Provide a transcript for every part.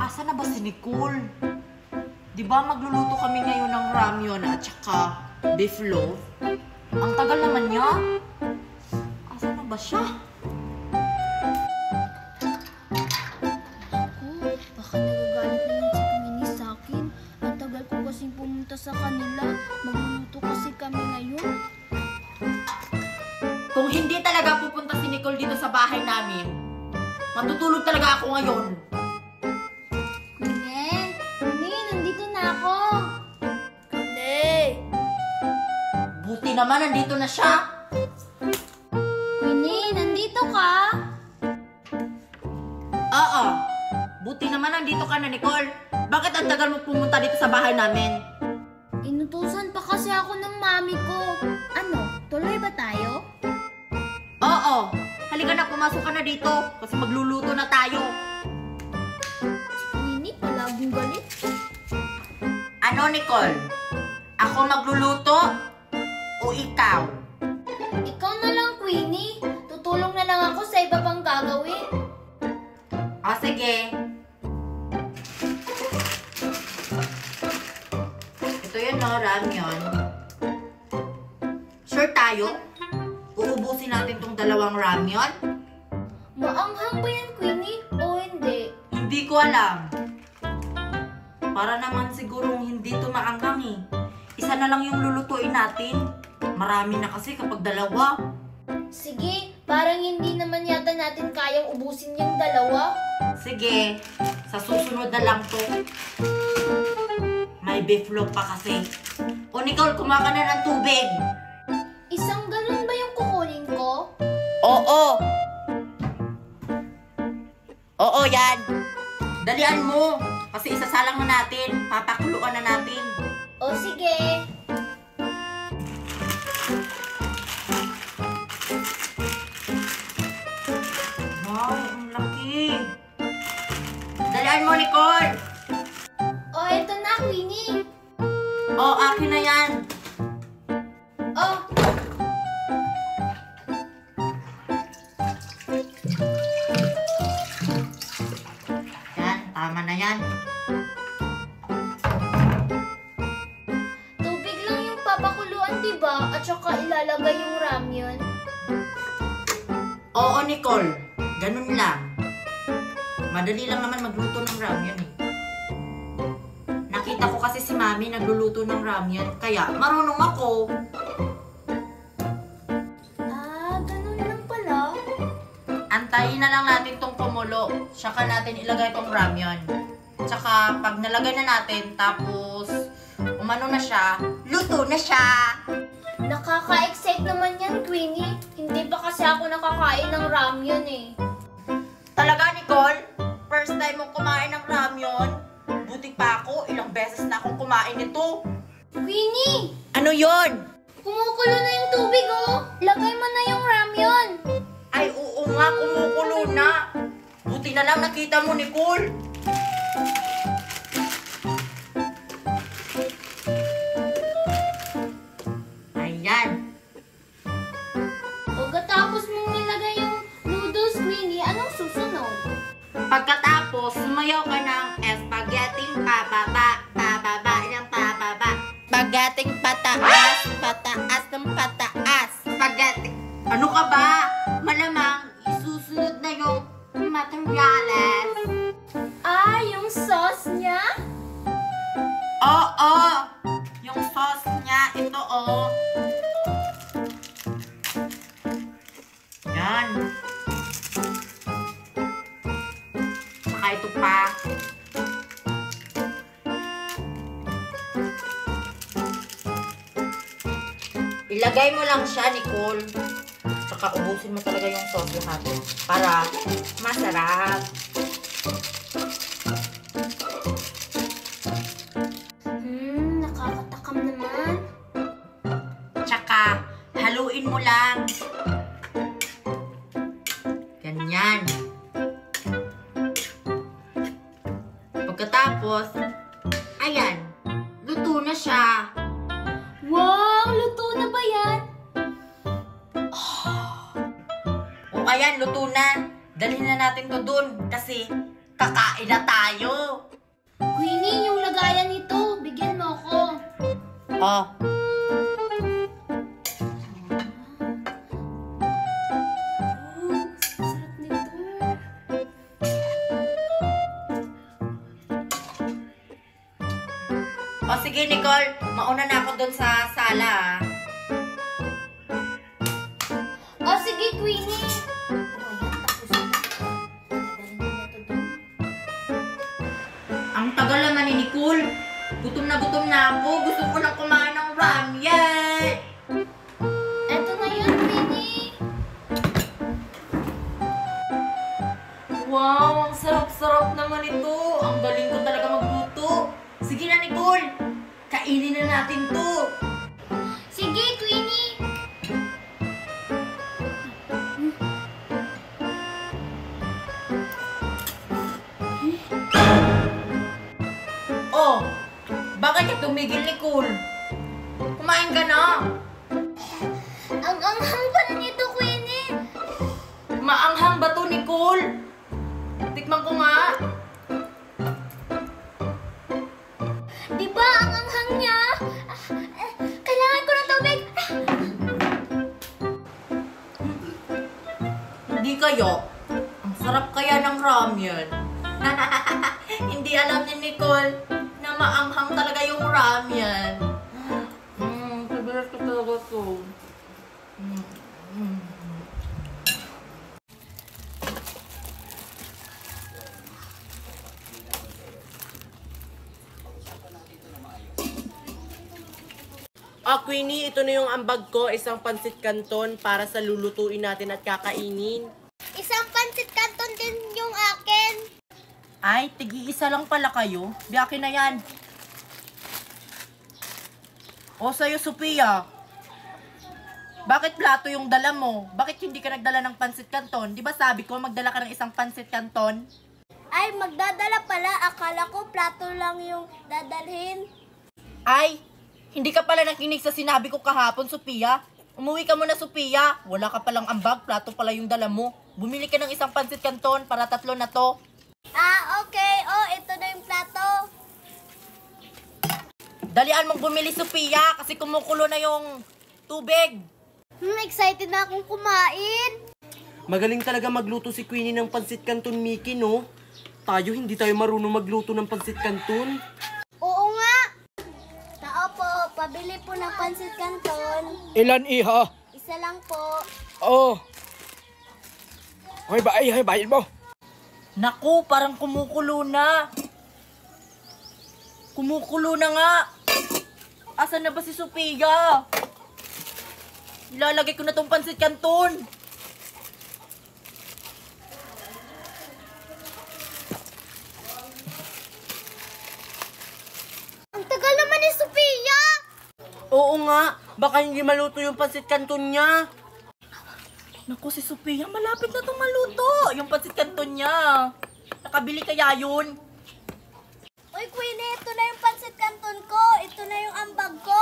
Asa na ba si Nicole? Di ba magluluto kami ngayon ng ramyun at saka beef loaf? Ang tagal naman niya. Asa na ba siya? Baka nagagalit naman si Queenie sa akin. Ang tagal ko kasing pumunta sa kanila. Magluluto kasi kami ngayon. Kung hindi talaga pupunta si Nicole dito sa bahay namin, matutulog talaga ako ngayon. Queenie, nandito na ako. Buti naman nandito na siya. Queenie, nandito ka? Oo. Buti naman nandito ka na, Nicole. Bakit ang tagal mo pumunta dito sa bahay namin? Inutusan pa kasi ako ng mami ko. Ano, tuloy ba tayo? Oo. Halika na, pumasok ka na dito. Kasi magluluto na tayo. Queenie, palaging galit. Ano, Nicole? Ako magluluto? O ikaw? Ikaw na lang, Queenie. Tutulong na lang ako sa iba pang gagawin. O, sige. Ito yun, no, ramyun. Sure tayo? Uubusin natin tong dalawang ramyun? Maanghang ba yan, Queenie? O hindi? Hindi ko alam. Para naman sigurong hindi to maanghang eh. Isa na lang yung lulutuin natin. Marami na kasi kapag dalawa. Sige, parang hindi naman yata natin kayang ubusin yung dalawa. Sige, sa susunod na lang to. May beef loaf pa kasi. O Nicole, kumain ka na ng tubig. Isang galon ba yung kukunin ko? Oo. Oo, yan. Dalian mo. Kasi isasalang na natin. Papakuluan na natin. O sige. Wow, ang laki. Dalian mo, Nicole. O eto na, Queenie. O, akin na yan. O, Yan, tama na yan. tubig lang yung papakuluan, diba? At saka ilalagay yung ramyun. Oo, Nicole. Ganun lang. Madali lang naman magluto ng ramyun eh. Nakita ko kasi si Mami nagluluto ng ramyun, kaya marunong ako. Ah, ganun lang pala. Antayin na lang natin tong kumulo. Saka natin ilagay tong ramyun. Tsaka pag nalagay na natin, tapos umano na siya, luto na siya. Nakaka-excite naman yan, Queenie. Hindi pa kasi ako nakakain ng ramyun eh. Talaga, Nicole? First time mong kumain ng ramyun? Buti pa ako, ilang beses na akong kumain nito. Queenie! Ano yon? Kumukulo na yung tubig, oh! Lagay mo na yung ramyun! Ay, oo nga, kumukulo na. Buti na lang nakita mo, Nicole. Ayan. Pagkatapos mong nilagay yung noodles, Queenie, anong susunod? Pagkatapos, sumayaw ka ng spaghetti pababa, pababa ng pababa. Spaghetti pataas, pataas ng pataas. Spaghetti. Ano ka ba? Malamang isusunod na yung materials. Ah, yung sauce niya? Oo, yung sauce niya, ito oh. Yan. Saka ito pa. Ilagay mo lang siya, Nicole. Saka ubusin mo talaga yung sauce lahat para masarap. Nakakatakam naman. Tsaka haluin mo lang. Ganyan. Pagkatapos, ayan, luto na siya. Wow! Luto na ba yan? O ayan, luto na. Dalhin na natin to dun kasi Kakain na tayo. Queenie, yung lagayan nito, bigyan mo ako. Oh, Sarap nito. o sige Nicole, mauna na ako doon sa sala ah. O sige, Queenie. O yan, tapos na. Dadalhin ko na ito doon. Ang tagal naman ni Nicole. Gutom na ako. Gusto ko nang kumain ng ramyun. Ito na yun, Queenie. Wow, ang sarap-sarap naman ito. Ang galing ko talaga magluto. Sige na Nicole, kainin na natin to. Sige, Queenie. Oh, bakit ka tumigil Nicole? Kumain ka na. Ang anghang pala nito, Queenie. Maanghang ba to Nicole? Tikman ko nga. Di ba ang anghang niya? Kailangan ko ng tubig. Hindi kayo. Ang sarap kaya ng ramyun. Hindi alam ni Nicole na maanghang talaga yung ramyun. Favorite ko talaga to. Queenie, ito na yung ambag ko, isang pansit canton para sa lulutuin natin at kakainin. Isang pansit canton din yung akin. Ay, tig-iisa lang pala kayo. Biyakin na yan. O sa'yo, Sophia. Bakit plato yung dala mo? Bakit hindi ka nagdala ng pansit canton? Di ba sabi ko magdala ka ng isang pansit canton? Ay, magdadala pala. Akala ko plato lang yung dadalhin. Ay, hindi ka pala nakinig sa sinabi ko kahapon, Sophia. Umuwi ka muna, Sophia. Wala ka palang ambag, plato pala yung dala mo. Bumili ka ng isang pansit canton para 3 na to. Ah, okay. Oh, ito na yung plato. Dalian mong bumili, Sophia, kasi kumukulo na yung tubig. Excited na akong kumain. Magaling talaga magluto si Queenie ng pansit canton, Mickey, no? Tayo, hindi tayo marunong magluto ng pansit canton. Oo nga. Tao po, pabili po ng pansit canton. Ilan iha? Isa lang po. Oh. Hoy, bayad mo. Naku, parang kumukulo na. Kumukulo na nga. Asan na ba si Sophia? Ilalagay ko na tong pansit canton. Ang tagal naman ni Sophia. Oo nga, baka hindi maluto yung pansit canton niya. Naku, si Sophia, malapit na itong maluto. Yung pansit canton niya. Nakabili kaya yun? Uy, Queenie, ito na yung pansit canton ko. Ito na yung ambag ko.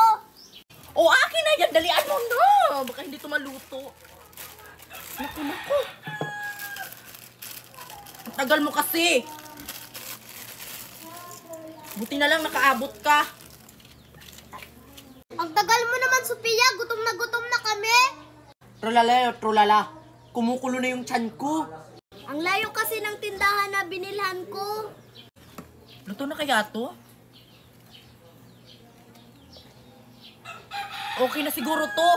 O, akin na yan. Dalian mo na. Baka hindi ito maluto. Naku. Ang tagal mo kasi. Buti na lang nakaabot ka. Ang tagal mo naman, Sophia. Gutom na kami. Trulala. Kumukulo na yung tiyan ko. Ang layo kasi ng tindahan na binilhan ko. Luto na kaya to? Okay na siguro to.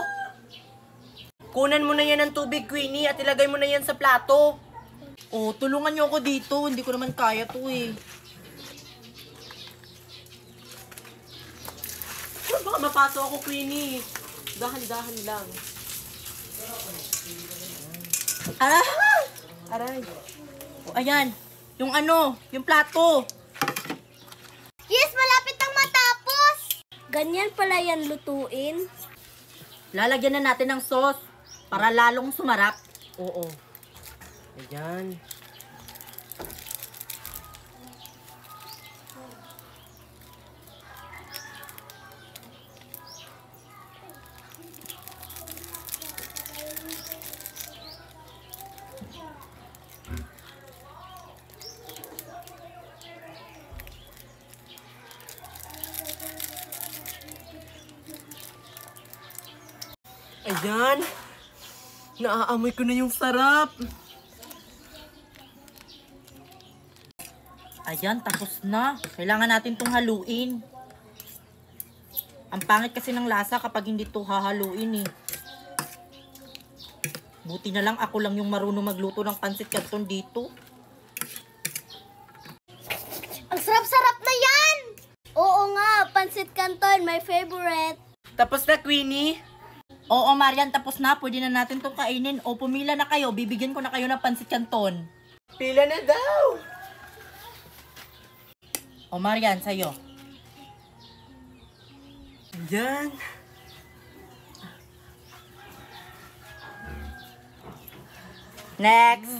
Kunan mo na yan ng tubig, Queenie, at ilagay mo na yan sa plato. Oh, tulungan niyo ako dito. Hindi ko naman kaya to eh. Baka mapasok ako, Queenie. Dahan-dahan lang. Ah! Aray. O, ayan. Yung ano, yung plato. Yes, malapit nang matapos. Ganyan pala yan lutuin. Lalagyan na natin ng sauce para lalong sumarap. Oo. Ayan. Ayan. Naaamoy ko na yung sarap. Ayan, tapos na. Kailangan natin tong haluin. Ang pangit kasi ng lasa kapag hindi to hahaluin eh. Buti na lang ako lang yung marunong magluto ng pansit canton dito. Ang sarap-sarap na yan! Oo nga, pansit canton, my favorite. Tapos na, Queenie. Oo, Marian, tapos na. Pwede na natin tong kainin. O, pumila na kayo. Bibigyan ko na kayo ng pansit canton. Pila na daw. O, Marian, sa'yo. Ayan. Next.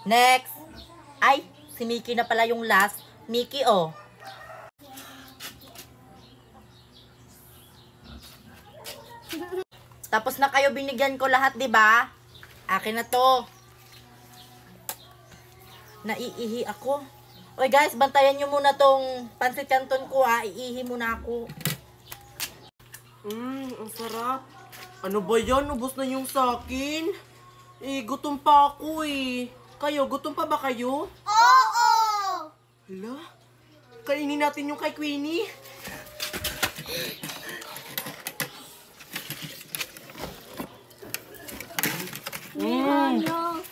Next. Ay, si Mickey na pala yung last. Mickey, oh. Tapos na kayo, binigyan ko lahat, 'di ba? Akin na 'to. Naiihi ako. Oy guys, bantayan nyo muna tong pansit canton ko ha. Iihi muna ako. Ang sarap. Ano ba yan? Ubus na yung sakin. Eh, gutom pa ako eh. Kayo, gutom pa ba kayo? Oo! Hala? Kainin natin yung kay Queenie. Ano?